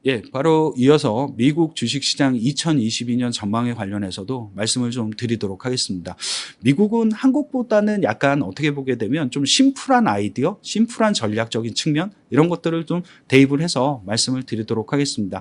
예, 바로 이어서 미국 주식시장 2022년 전망에 관련해서도 말씀을 좀 드리도록 하겠습니다. 미국은 한국보다는 약간 어떻게 보게 되면 좀 심플한 아이디어, 심플한 전략적인 측면 이런 것들을 좀 대입을 해서 말씀을 드리도록 하겠습니다.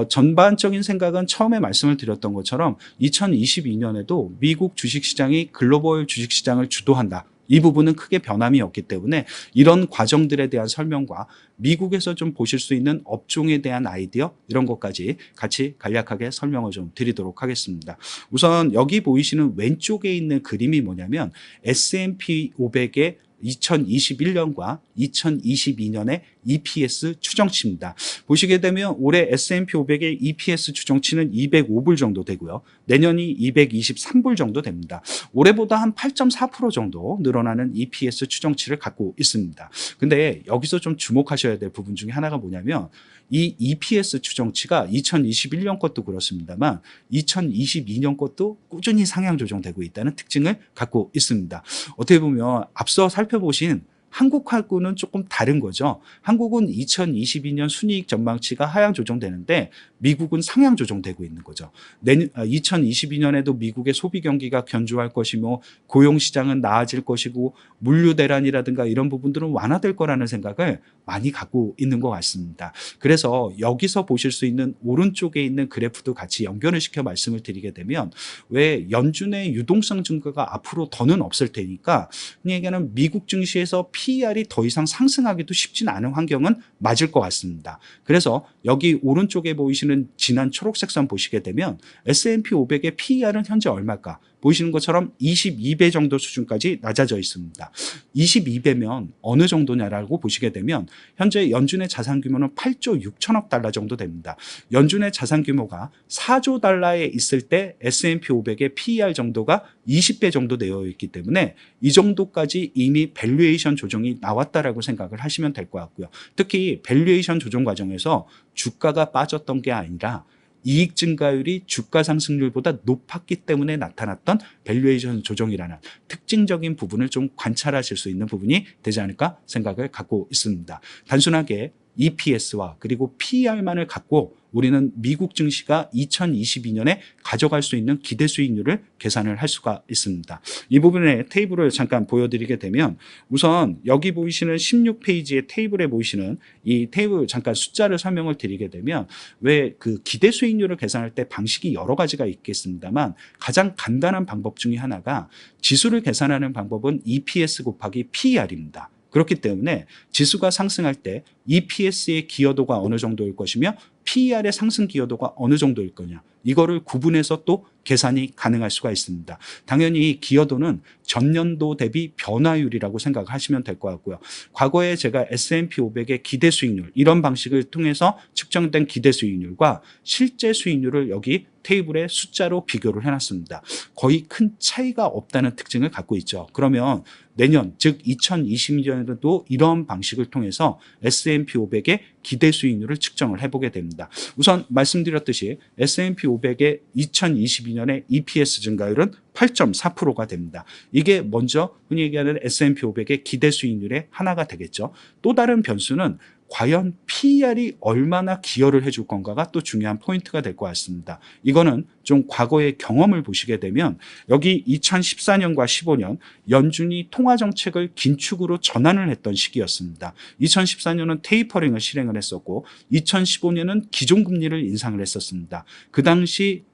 전반적인 생각은 처음에 말씀을 드렸던 것처럼 2022년에도 미국 주식시장이 글로벌 주식시장을 주도한다. 이 부분은 크게 변함이 없기 때문에 이런 과정들에 대한 설명과 미국에서 좀 보실 수 있는 업종에 대한 아이디어 이런 것까지 같이 간략하게 설명을 좀 드리도록 하겠습니다. 우선 여기 보이시는 왼쪽에 있는 그림이 뭐냐면 S&P 500의 2021년과 2022년의 EPS 추정치입니다. 보시게 되면 올해 S&P 500의 EPS 추정치는 205불 정도 되고요. 내년이 223불 정도 됩니다. 올해보다 한 8.4% 정도 늘어나는 EPS 추정치를 갖고 있습니다. 근데 여기서 좀 주목하셔야 될 부분 중에 하나가 뭐냐면 이 EPS 추정치가 2021년 것도 그렇습니다만 2022년 것도 꾸준히 상향 조정되고 있다는 특징을 갖고 있습니다. 어떻게 보면 앞서 살펴보신 한국하고는 조금 다른 거죠. 한국은 2022년 순이익 전망치가 하향 조정되는데 미국은 상향 조정되고 있는 거죠. 2022년에도 미국의 소비 경기가 견조할 것이며 고용시장은 나아질 것이고 물류 대란이라든가 이런 부분들은 완화될 거라는 생각을 많이 갖고 있는 것 같습니다. 그래서 여기서 보실 수 있는 오른쪽에 있는 그래프도 같이 연결을 시켜 말씀을 드리게 되면 왜 연준의 유동성 증가가 앞으로 더는 없을 테니까 흔히 얘기하는 미국 증시에서 PER이 더 이상 상승하기도 쉽지는 않은 환경은 맞을 것 같습니다. 그래서 여기 오른쪽에 보이시는 진한 초록색 선 보시게 되면 S&P 500의 PER은 현재 얼마일까? 보이시는 것처럼 22배 정도 수준까지 낮아져 있습니다. 22배면 어느 정도냐라고 보시게 되면 현재 연준의 자산 규모는 8조 6천억 달러 정도 됩니다. 연준의 자산 규모가 4조 달러에 있을 때 S&P 500의 PER 정도가 20배 정도 되어 있기 때문에 이 정도까지 이미 밸류에이션 조정이 나왔다라고 생각을 하시면 될 것 같고요. 특히 밸류에이션 조정 과정에서 주가가 빠졌던 게 아니라 이익 증가율이 주가 상승률보다 높았기 때문에 나타났던 밸류에이션 조정이라는 특징적인 부분을 좀 관찰하실 수 있는 부분이 되지 않을까 생각을 갖고 있습니다. 단순하게 EPS와 그리고 PER만을 갖고 우리는 미국 증시가 2022년에 가져갈 수 있는 기대 수익률을 계산을 할 수가 있습니다. 이 부분의 테이블을 잠깐 보여드리게 되면 우선 여기 보이시는 16페이지의 테이블에 보이시는 이 테이블 잠깐 숫자를 설명을 드리게 되면 왜 그 기대 수익률을 계산할 때 방식이 여러 가지가 있겠습니다만 가장 간단한 방법 중에 하나가 지수를 계산하는 방법은 EPS 곱하기 PER입니다. 그렇기 때문에 지수가 상승할 때 EPS의 기여도가 어느 정도일 것이며 PER의 상승 기여도가 어느 정도일 거냐. 이거를 구분해서 또 계산이 가능할 수가 있습니다. 당연히 기여도는 전년도 대비 변화율이라고 생각하시면 될 것 같고요. 과거에 제가 S&P 500의 기대 수익률 이런 방식을 통해서 측정된 기대 수익률과 실제 수익률을 여기 테이블에 숫자로 비교를 해놨습니다. 거의 큰 차이가 없다는 특징을 갖고 있죠. 그러면 내년 즉 2020년에도 이런 방식을 통해서 S&P 500의 기대 수익률을 측정을 해보게 됩니다. 우선 말씀드렸듯이 S&P 500의 2022년의 EPS 증가율은 8.4%가 됩니다. 이게 먼저 흔히 얘기하는 S&P 500의 기대 수익률의 하나가 되겠죠. 또 다른 변수는 과연 PER이 얼마나 기여를 해줄 건가가 또 중요한 포인트가 될 것 같습니다. 이거는 좀 과거의 경험을 보시게 되면 여기 2014년과 15년 연준이 통화정책을 긴축으로 전환을 했던 시기였습니다. 2014년은 테이퍼링을 실행을 했었고 2015년은 기존금리를 인상을 했었습니다. 그 당시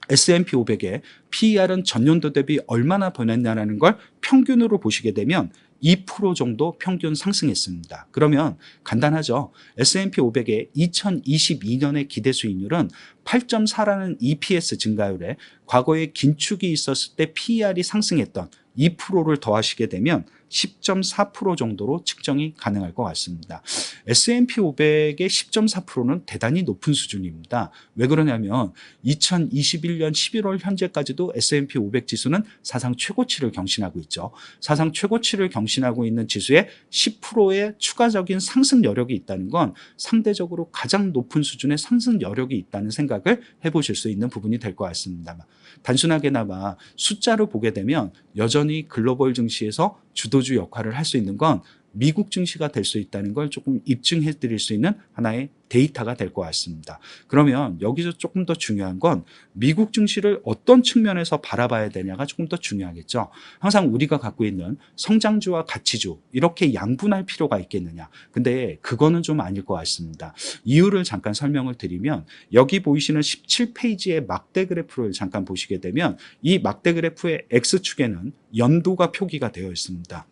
S&P 500의 PER은 전년도 대비 얼마나 변했냐는 걸 평균으로 보시게 되면 2% 정도 평균 상승했습니다. 그러면 간단하죠. S&P 500의 2022년의 기대 수익률은 8.4라는 EPS 증가율에 과거에 긴축이 있었을 때 PER이 상승했던 2%를 더하시게 되면 10.4% 정도로 측정이 가능할 것 같습니다. S&P 500의 10.4%는 대단히 높은 수준입니다. 왜 그러냐면 2021년 11월 현재까지도 S&P 500 지수는 사상 최고치를 경신하고 있죠. 사상 최고치를 경신하고 있는 지수에 10%의 추가적인 상승 여력이 있다는 건 상대적으로 가장 높은 수준의 상승 여력이 있다는 생각을 해보실 수 있는 부분이 될 것 같습니다. 단순하게나마 숫자를 보게 되면 여전히 글로벌 증시에서 주도주 역할을 할 수 있는 건 미국 증시가 될 수 있다는 걸 조금 입증해 드릴 수 있는 하나의 데이터가 될 것 같습니다. 그러면 여기서 조금 더 중요한 건 미국 증시를 어떤 측면에서 바라봐야 되냐가 조금 더 중요하겠죠. 항상 우리가 갖고 있는 성장주와 가치주 이렇게 양분할 필요가 있겠느냐. 근데 그거는 좀 아닐 것 같습니다. 이유를 잠깐 설명을 드리면 여기 보이시는 17페이지의 막대 그래프를 잠깐 보시게 되면 이 막대 그래프의 X축에는 연도가 표기가 되어 있습니다.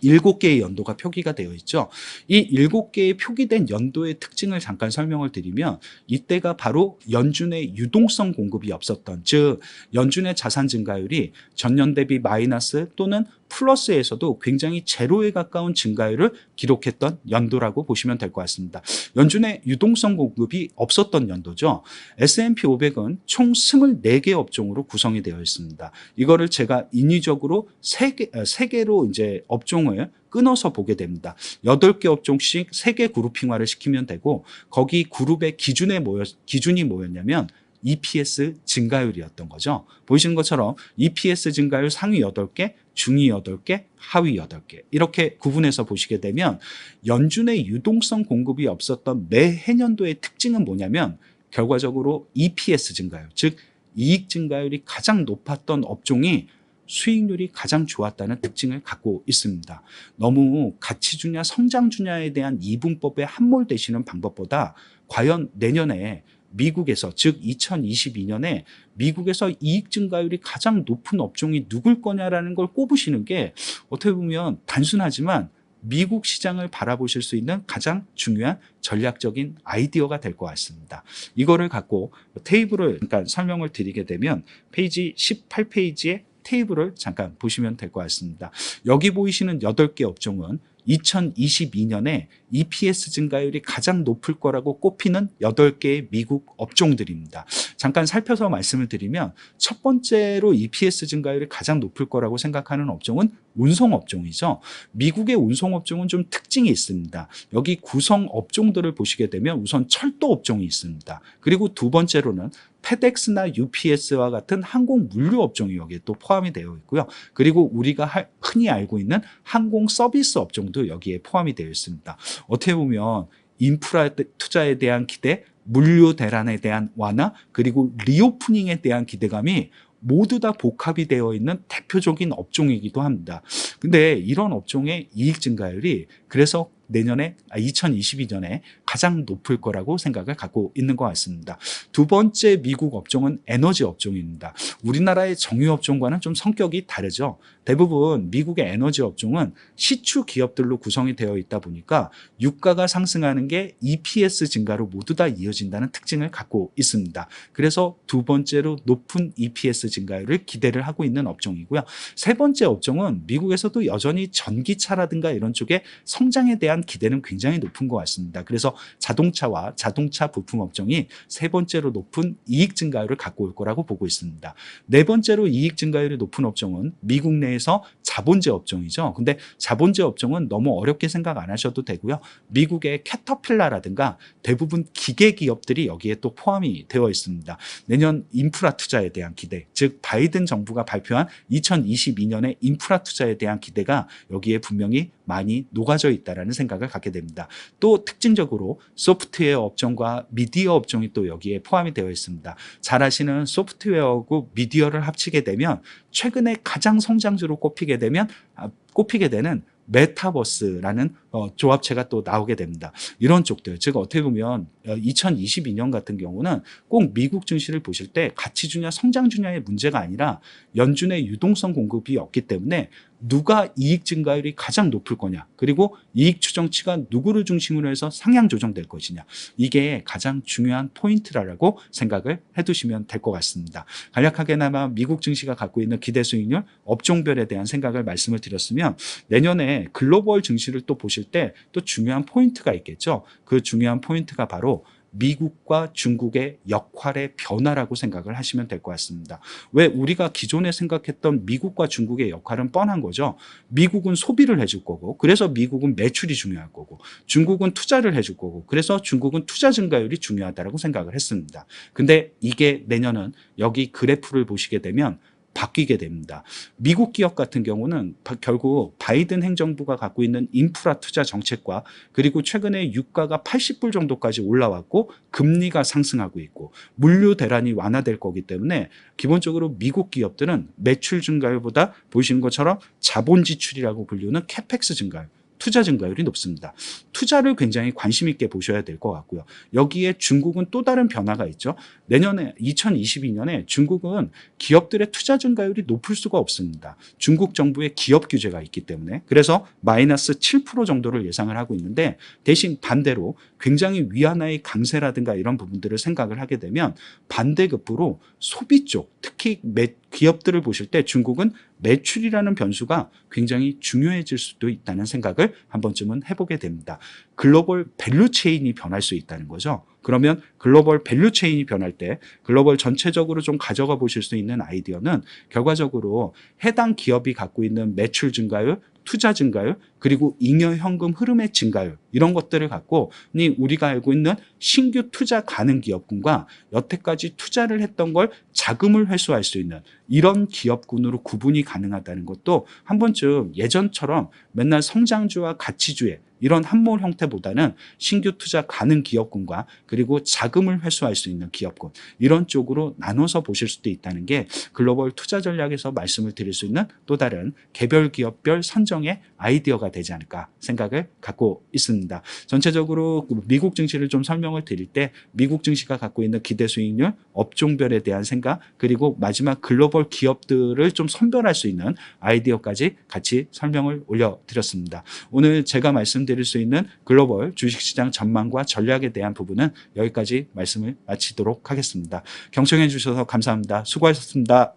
7개의 연도가 표기가 되어 있죠. 이 7개의 표기된 연도의 특징을 잠깐 설명을 드리면 이때가 바로 연준의 유동성 공급이 없었던, 즉 연준의 자산 증가율이 전년 대비 마이너스 또는 플러스에서도 굉장히 제로에 가까운 증가율을 기록했던 연도라고 보시면 될 것 같습니다. 연준의 유동성 공급이 없었던 연도죠. S&P 500은 총 24개 업종으로 구성이 되어 있습니다. 이거를 제가 인위적으로 3개로 이제 업종을 끊어서 보게 됩니다. 8개 업종씩 3개 그룹핑화를 시키면 되고 거기 그룹의 기준이 뭐였냐면 EPS 증가율이었던 거죠. 보이시는 것처럼 EPS 증가율 상위 8개, 중위 8개, 하위 8개 이렇게 구분해서 보시게 되면 연준의 유동성 공급이 없었던 매해년도의 특징은 뭐냐면 결과적으로 EPS 증가율, 즉 이익 증가율이 가장 높았던 업종이 수익률이 가장 좋았다는 특징을 갖고 있습니다. 너무 가치주냐 성장주냐에 대한 이분법에 함몰되시는 방법보다 과연 내년에 미국에서, 즉 2022년에 미국에서 이익 증가율이 가장 높은 업종이 누굴 거냐라는 걸 꼽으시는 게 어떻게 보면 단순하지만 미국 시장을 바라보실 수 있는 가장 중요한 전략적인 아이디어가 될 것 같습니다. 이거를 갖고 테이블을 잠깐 설명을 드리게 되면 페이지 18페이지에 테이블을 잠깐 보시면 될 것 같습니다. 여기 보이시는 8개 업종은 2022년에 EPS 증가율이 가장 높을 거라고 꼽히는 8개의 미국 업종들입니다. 잠깐 살펴서 말씀을 드리면 첫 번째로 EPS 증가율이 가장 높을 거라고 생각하는 업종은 운송업종이죠. 미국의 운송업종은 좀 특징이 있습니다. 여기 구성 업종들을 보시게 되면 우선 철도업종이 있습니다. 그리고 두 번째로는 페덱스나 UPS와 같은 항공 물류 업종이 여기에 또 포함이 되어 있고요. 그리고 우리가 흔히 알고 있는 항공 서비스 업종도 여기에 포함이 되어 있습니다. 어떻게 보면 인프라 투자에 대한 기대, 물류 대란에 대한 완화, 그리고 리오프닝에 대한 기대감이 모두 다 복합이 되어 있는 대표적인 업종이기도 합니다. 근데 이런 업종의 이익 증가율이 그래서 내년에 2022년에 가장 높을 거라고 생각을 갖고 있는 것 같습니다. 두 번째 미국 업종은 에너지 업종입니다. 우리나라의 정유 업종과는 좀 성격이 다르죠. 대부분 미국의 에너지 업종은 시추 기업들로 구성이 되어 있다 보니까 유가가 상승하는 게 EPS 증가로 모두 다 이어진다는 특징을 갖고 있습니다. 그래서 두 번째로 높은 EPS 증가율을 기대를 하고 있는 업종이고요. 세 번째 업종은 미국에서도 여전히 전기차라든가 이런 쪽에 성장에 대한 기대는 굉장히 높은 것 같습니다. 그래서 자동차와 자동차 부품 업종이 세 번째로 높은 이익 증가율을 갖고 올 거라고 보고 있습니다. 네 번째로 이익 증가율이 높은 업종은 미국 내에서 자본재 업종이죠. 근데 자본재 업종은 너무 어렵게 생각 안 하셔도 되고요. 미국의 캐터필라라든가 대부분 기계 기업들이 여기에 또 포함이 되어 있습니다. 내년 인프라 투자에 대한 기대, 즉 바이든 정부가 발표한 2022년의 인프라 투자에 대한 기대가 여기에 분명히 많이 녹아져 있다는 생각을 갖게 됩니다. 또 특징적으로 소프트웨어 업종과 미디어 업종이 또 여기에 포함이 되어 있습니다. 잘 아시는 소프트웨어하고 미디어를 합치게 되면 최근에 가장 성장주로 꼽히게 되는 메타버스라는 조합체가 또 나오게 됩니다. 이런 쪽들, 즉 어떻게 보면 2022년 같은 경우는 꼭 미국 증시를 보실 때 가치주냐 성장주냐의 문제가 아니라 연준의 유동성 공급이 없기 때문에 누가 이익 증가율이 가장 높을 거냐, 그리고 이익 추정치가 누구를 중심으로 해서 상향 조정될 것이냐, 이게 가장 중요한 포인트라고 생각을 해두시면 될 것 같습니다. 간략하게나마 미국 증시가 갖고 있는 기대 수익률, 업종별에 대한 생각을 말씀을 드렸으면 내년에 글로벌 증시를 또 보실 때 또 중요한 포인트가 있겠죠. 그 중요한 포인트가 바로 미국과 중국의 역할의 변화라고 생각을 하시면 될 것 같습니다. 왜 우리가 기존에 생각했던 미국과 중국의 역할은 뻔한 거죠. 미국은 소비를 해줄 거고, 그래서 미국은 매출이 중요할 거고, 중국은 투자를 해줄 거고, 그래서 중국은 투자 증가율이 중요하다고 생각을 했습니다. 근데 이게 내년은 여기 그래프를 보시게 되면 바뀌게 됩니다. 미국 기업 같은 경우는 결국 바이든 행정부가 갖고 있는 인프라 투자 정책과 그리고 최근에 유가가 80불 정도까지 올라왔고 금리가 상승하고 있고 물류 대란이 완화될 거기 때문에 기본적으로 미국 기업들은 매출 증가율보다 보시는 것처럼 자본 지출이라고 불리는 캐펙스 증가율, 투자 증가율이 높습니다. 투자를 굉장히 관심 있게 보셔야 될 것 같고요. 여기에 중국은 또 다른 변화가 있죠. 내년에 2022년에 중국은 기업들의 투자 증가율이 높을 수가 없습니다. 중국 정부의 기업 규제가 있기 때문에. 그래서 마이너스 7% 정도를 예상을 하고 있는데 대신 반대로 굉장히 위안화의 강세라든가 이런 부분들을 생각을 하게 되면 반대급부로 소비 쪽, 특히 기업들을 보실 때 중국은 매출이라는 변수가 굉장히 중요해질 수도 있다는 생각을 한 번쯤은 해보게 됩니다. 글로벌 밸류 체인이 변할 수 있다는 거죠. 그러면 글로벌 밸류 체인이 변할 때 글로벌 전체적으로 좀 가져가 보실 수 있는 아이디어는 결과적으로 해당 기업이 갖고 있는 매출 증가율, 투자 증가율, 그리고 잉여 현금 흐름의 증가율 이런 것들을 갖고 우리가 알고 있는 신규 투자 가능 기업군과 여태까지 투자를 했던 걸 자금을 회수할 수 있는 이런 기업군으로 구분이 가능하다는 것도 한 번쯤 예전처럼 맨날 성장주와 가치주의 이런 함몰 형태보다는 신규 투자 가능 기업군과 그리고 자금을 회수할 수 있는 기업군 이런 쪽으로 나눠서 보실 수도 있다는 게 글로벌 투자 전략에서 말씀을 드릴 수 있는 또 다른 개별 기업별 선정의 아이디어가 되지 않을까 생각을 갖고 있습니다. 전체적으로 미국 증시를 좀 설명을 드릴 때 미국 증시가 갖고 있는 기대 수익률, 업종별에 대한 생각 그리고 마지막 글로벌 기업들을 좀 선별할 수 있는 아이디어까지 같이 설명을 올려드렸습니다. 오늘 제가 말씀드릴 수 있는 글로벌 주식시장 전망과 전략에 대한 부분은 여기까지 말씀을 마치도록 하겠습니다. 경청해 주셔서 감사합니다. 수고하셨습니다.